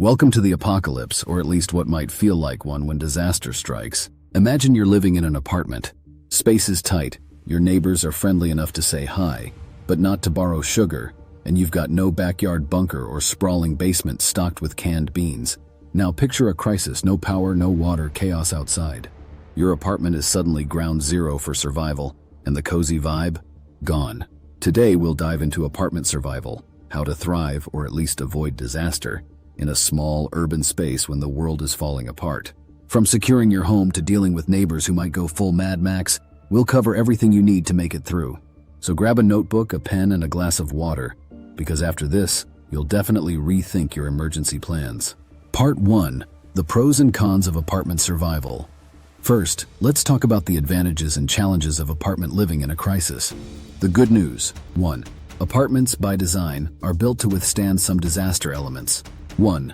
Welcome to the apocalypse, or at least what might feel like one when disaster strikes. Imagine you're living in an apartment. Space is tight, your neighbors are friendly enough to say hi, but not to borrow sugar, and you've got no backyard bunker or sprawling basement stocked with canned beans. Now picture a crisis: no power, no water, chaos outside. Your apartment is suddenly ground zero for survival, and the cozy vibe? Gone. Today we'll dive into apartment survival, how to thrive, or at least avoid disaster, in a small, urban space when the world is falling apart. From securing your home to dealing with neighbors who might go full Mad Max, we'll cover everything you need to make it through. So grab a notebook, a pen, and a glass of water, because after this, you'll definitely rethink your emergency plans. Part 1. The pros and cons of apartment survival. First, let's talk about the advantages and challenges of apartment living in a crisis. The good news. 1. Apartments, by design, are built to withstand some disaster elements. 1.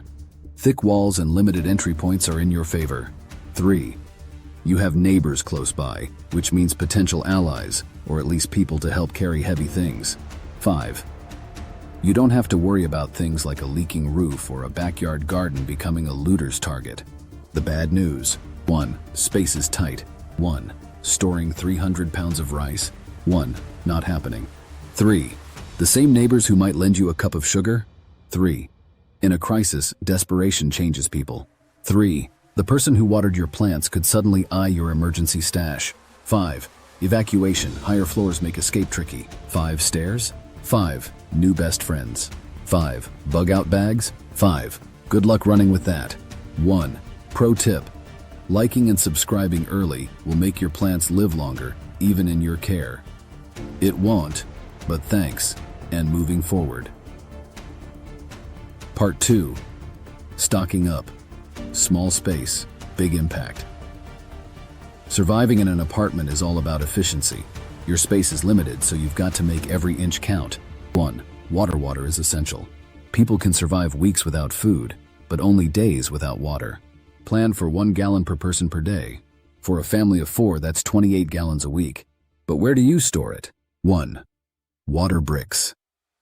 Thick walls and limited entry points are in your favor. 3. You have neighbors close by, which means potential allies, or at least people to help carry heavy things. 5. You don't have to worry about things like a leaking roof or a backyard garden becoming a looter's target. The bad news. 1. Space is tight. 1. Storing 300 pounds of rice. 1. Not happening. 3. The same neighbors who might lend you a cup of sugar. 3. In a crisis, desperation changes people. 3. The person who watered your plants could suddenly eye your emergency stash. 5. Evacuation. Higher floors make escape tricky. 5. Stairs. 5. New best friends. 5. Bug out bags. 5. Good luck running with that. 1. Pro tip. Liking and subscribing early will make your plants live longer, even in your care. It won't, but thanks, and moving forward. Part 2. Stocking up. Small space, big impact. Surviving in an apartment is all about efficiency. Your space is limited, so you've got to make every inch count. 1. Water is essential. People can survive weeks without food, but only days without water. Plan for 1 gallon per person per day. For a family of 4, that's 28 gallons a week. But where do you store it? 1. Water bricks.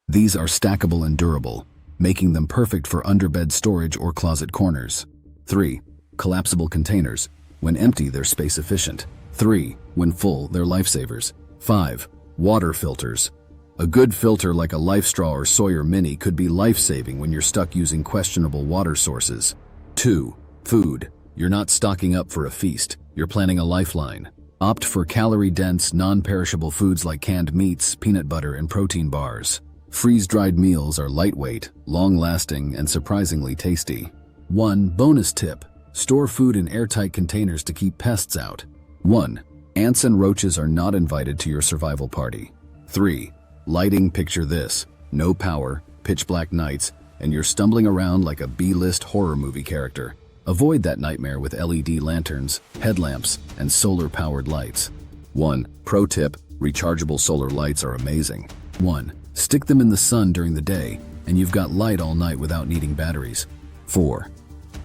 These are stackable and durable, making them perfect for underbed storage or closet corners. 3. Collapsible containers. When empty, they're space efficient. 3. When full, they're lifesavers. 5. Water filters. A good filter like a LifeStraw or Sawyer Mini could be life-saving when you're stuck using questionable water sources. 2. Food. You're not stocking up for a feast, you're planning a lifeline. Opt for calorie-dense, non-perishable foods like canned meats, peanut butter, and protein bars. Freeze-dried meals are lightweight, long-lasting, and surprisingly tasty. 1. Bonus tip. Store food in airtight containers to keep pests out. 1. Ants and roaches are not invited to your survival party. 3. Lighting. Picture this. No power, pitch-black nights, and you're stumbling around like a B-list horror movie character. Avoid that nightmare with LED lanterns, headlamps, and solar-powered lights. 1. Pro tip. Rechargeable solar lights are amazing. 1. Stick them in the sun during the day, and you've got light all night without needing batteries. 4.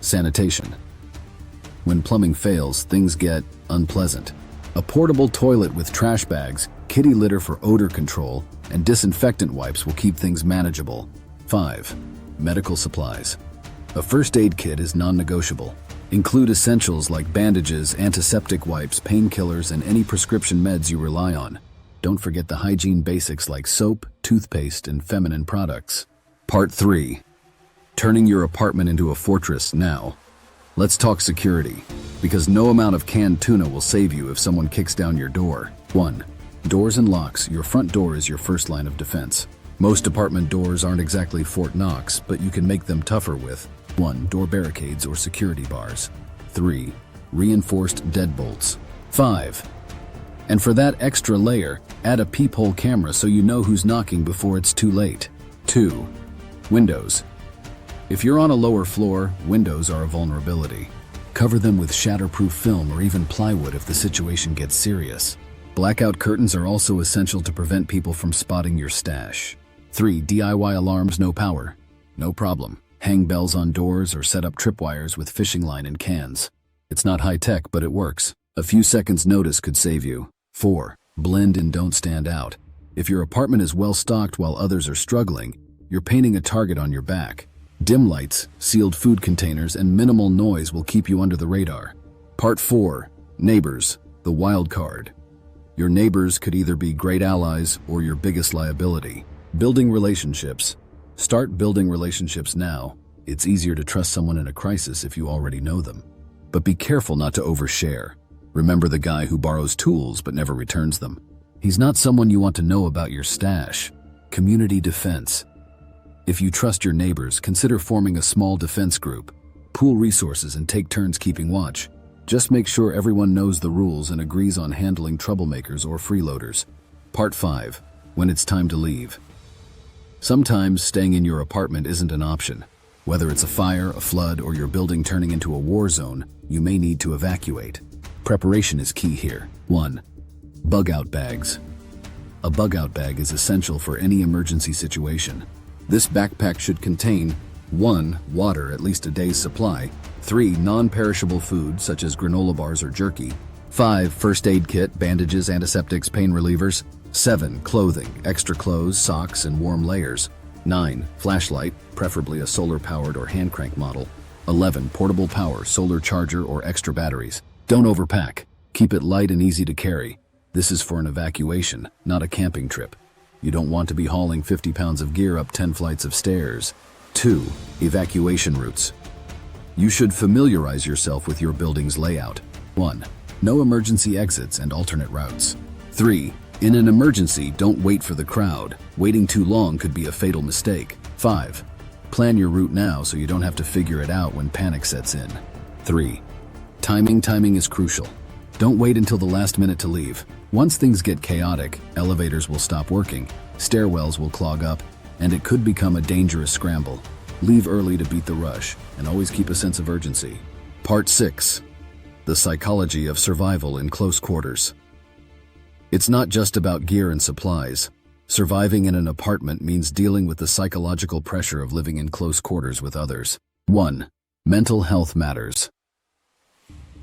Sanitation. When plumbing fails, things get unpleasant. A portable toilet with trash bags, kitty litter for odor control, and disinfectant wipes will keep things manageable. 5. Medical supplies. A first aid kit is non-negotiable. Include essentials like bandages, antiseptic wipes, painkillers, and any prescription meds you rely on. Don't forget the hygiene basics like soap, toothpaste, and feminine products. Part 3. Turning your apartment into a fortress now. Let's talk security, because no amount of canned tuna will save you if someone kicks down your door. 1. Doors and locks. Your front door is your first line of defense. Most apartment doors aren't exactly Fort Knox, but you can make them tougher with 1. Door barricades or security bars. 3. Reinforced deadbolts. 5. And for that extra layer, add a peephole camera so you know who's knocking before it's too late. 2. Windows. If you're on a lower floor, windows are a vulnerability. Cover them with shatterproof film or even plywood if the situation gets serious. Blackout curtains are also essential to prevent people from spotting your stash. 3. DIY alarms. No power. No problem. Hang bells on doors or set up tripwires with fishing line and cans. It's not high-tech, but it works. A few seconds' notice could save you. 4. Blend and don't stand out. If your apartment is well stocked while others are struggling, you're painting a target on your back. Dim lights, sealed food containers, and minimal noise will keep you under the radar. Part 4. Neighbors, the wild card. Your neighbors could either be great allies or your biggest liability. Building relationships. Start building relationships now. It's easier to trust someone in a crisis if you already know them. But be careful not to overshare. Remember the guy who borrows tools but never returns them. He's not someone you want to know about your stash. Community defense. If you trust your neighbors, consider forming a small defense group. Pool resources and take turns keeping watch. Just make sure everyone knows the rules and agrees on handling troublemakers or freeloaders. Part 5. When it's time to leave. Sometimes staying in your apartment isn't an option. Whether it's a fire, a flood, or your building turning into a war zone, you may need to evacuate. Preparation is key here. 1. Bug-out bags. A bug-out bag is essential for any emergency situation. This backpack should contain 1. Water, at least a day's supply. 3. Non-perishable food, such as granola bars or jerky. 5. First aid kit, bandages, antiseptics, pain relievers. 7. Clothing, extra clothes, socks, and warm layers. 9. Flashlight, preferably a solar-powered or hand-crank model. 11. Portable power, solar charger, or extra batteries. Don't overpack. Keep it light and easy to carry. This is for an evacuation, not a camping trip. You don't want to be hauling 50 pounds of gear up 10 flights of stairs. 2. Evacuation routes. You should familiarize yourself with your building's layout. 1. Know emergency exits and alternate routes. 3. In an emergency, don't wait for the crowd. Waiting too long could be a fatal mistake. 5. Plan your route now so you don't have to figure it out when panic sets in. 3. Timing is crucial. Don't wait until the last minute to leave. Once things get chaotic, elevators will stop working, stairwells will clog up, and it could become a dangerous scramble. Leave early to beat the rush, and always keep a sense of urgency. Part 6. The psychology of survival in close quarters. It's not just about gear and supplies. Surviving in an apartment means dealing with the psychological pressure of living in close quarters with others. 1. Mental health matters.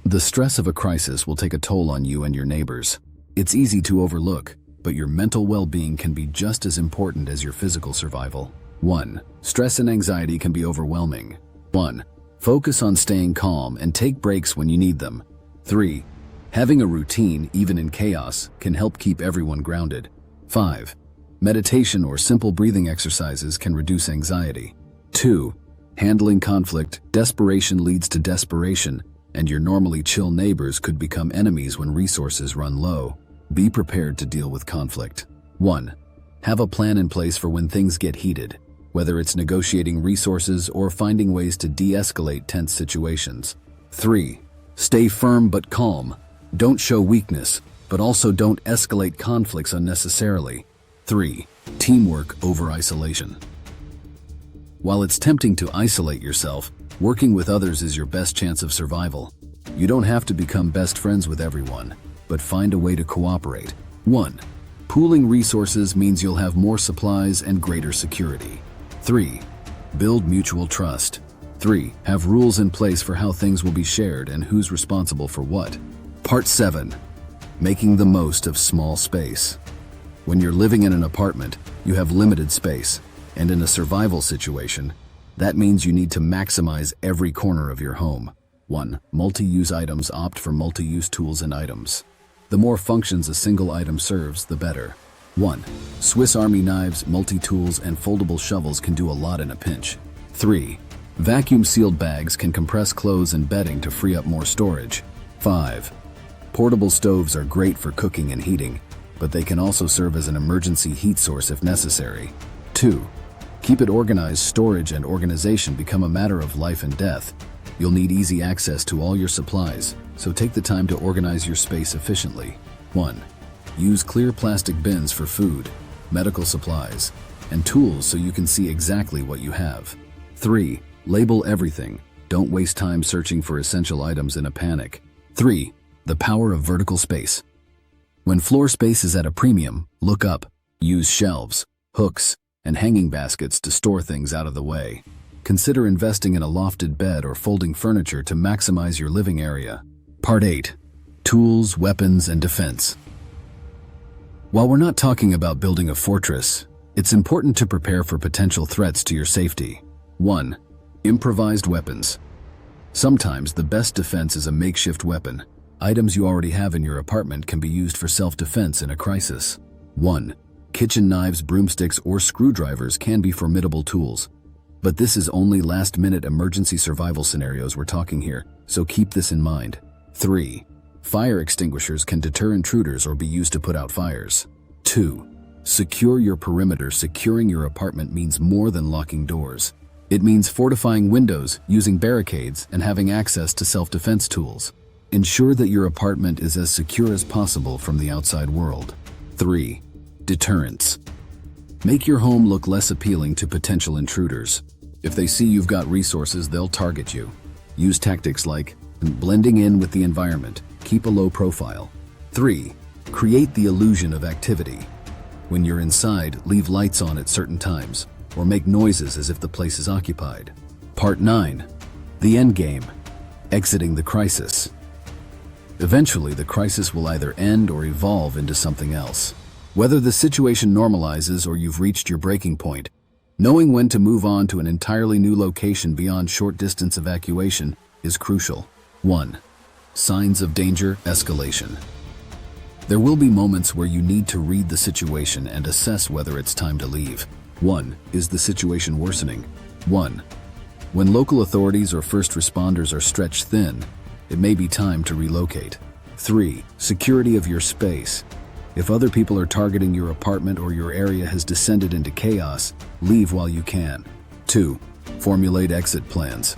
The stress of a crisis will take a toll on you and your neighbors. It's easy to overlook, but your mental well-being can be just as important as your physical survival. 1. Stress and anxiety can be overwhelming. 1. Focus on staying calm and take breaks when you need them. 3. Having a routine, even in chaos, can help keep everyone grounded. 5. Meditation or simple breathing exercises can reduce anxiety. 2. Handling conflict. Desperation leads to desperation, and your normally chill neighbors could become enemies when resources run low. Be prepared to deal with conflict. 1. Have a plan in place for when things get heated, whether it's negotiating resources or finding ways to de-escalate tense situations. 3. Stay firm but calm. Don't show weakness, but also don't escalate conflicts unnecessarily. 3. Teamwork over isolation. While it's tempting to isolate yourself, working with others is your best chance of survival. You don't have to become best friends with everyone, but find a way to cooperate. 1. Pooling resources means you'll have more supplies and greater security. 3. Build mutual trust. 3. Have rules in place for how things will be shared and who's responsible for what. Part 7. Making the most of small space. When you're living in an apartment, you have limited space, and in a survival situation, that means you need to maximize every corner of your home. 1. Multi-use items. Opt for multi-use tools and items. The more functions a single item serves, the better. 1. Swiss Army knives, multi-tools, and foldable shovels can do a lot in a pinch. 3. Vacuum-sealed bags can compress clothes and bedding to free up more storage. 5. Portable stoves are great for cooking and heating, but they can also serve as an emergency heat source if necessary. 2. Keep it organized. Storage and organization become a matter of life and death. You'll need easy access to all your supplies, so take the time to organize your space efficiently. 1. Use clear plastic bins for food, medical supplies, and tools so you can see exactly what you have. 3. Label everything. Don't waste time searching for essential items in a panic. 3. The power of vertical space. When floor space is at a premium, look up. Use shelves, hooks, and hanging baskets to store things out of the way. Consider investing in a lofted bed or folding furniture to maximize your living area. Part 8. Tools, weapons, and defense. While we're not talking about building a fortress, it's important to prepare for potential threats to your safety. 1. Improvised weapons. Sometimes the best defense is a makeshift weapon. Items you already have in your apartment can be used for self-defense in a crisis. 1. Kitchen knives, broomsticks, or screwdrivers can be formidable tools. But this is only last-minute emergency survival scenarios we're talking here, so keep this in mind. 3. Fire extinguishers can deter intruders or be used to put out fires. 2. Secure your perimeter. Securing your apartment means more than locking doors. It means fortifying windows, using barricades, and having access to self-defense tools. Ensure that your apartment is as secure as possible from the outside world. 3. Deterrence. Make your home look less appealing to potential intruders. If they see you've got resources, they'll target you. Use tactics like blending in with the environment. Keep a low profile. 3. Create the illusion of activity. When you're inside, leave lights on at certain times, or make noises as if the place is occupied. Part 9. The end game. Exiting the crisis. Eventually, the crisis will either end or evolve into something else. Whether the situation normalizes or you've reached your breaking point, knowing when to move on to an entirely new location beyond short-distance evacuation is crucial. 1. Signs of danger, escalation. There will be moments where you need to read the situation and assess whether it's time to leave. 1. Is the situation worsening? 1. When local authorities or first responders are stretched thin, it may be time to relocate. 3. Security of your space. If other people are targeting your apartment or your area has descended into chaos, leave while you can. 2. Formulate exit plans.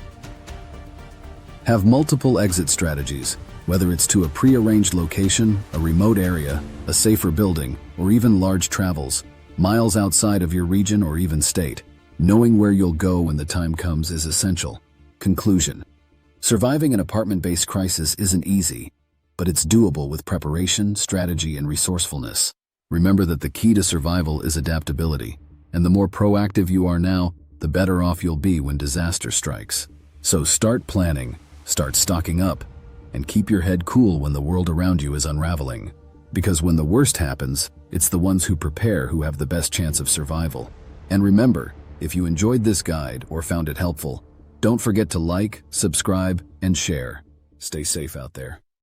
Have multiple exit strategies, whether it's to a pre-arranged location, a remote area, a safer building, or even large travels, miles outside of your region or even state. Knowing where you'll go when the time comes is essential. Conclusion. Surviving an apartment-based crisis isn't easy, but it's doable with preparation, strategy, and resourcefulness. Remember that the key to survival is adaptability, and the more proactive you are now, the better off you'll be when disaster strikes. So start planning, start stocking up, and keep your head cool when the world around you is unraveling. Because when the worst happens, it's the ones who prepare who have the best chance of survival. And remember, if you enjoyed this guide or found it helpful, don't forget to like, subscribe, and share. Stay safe out there.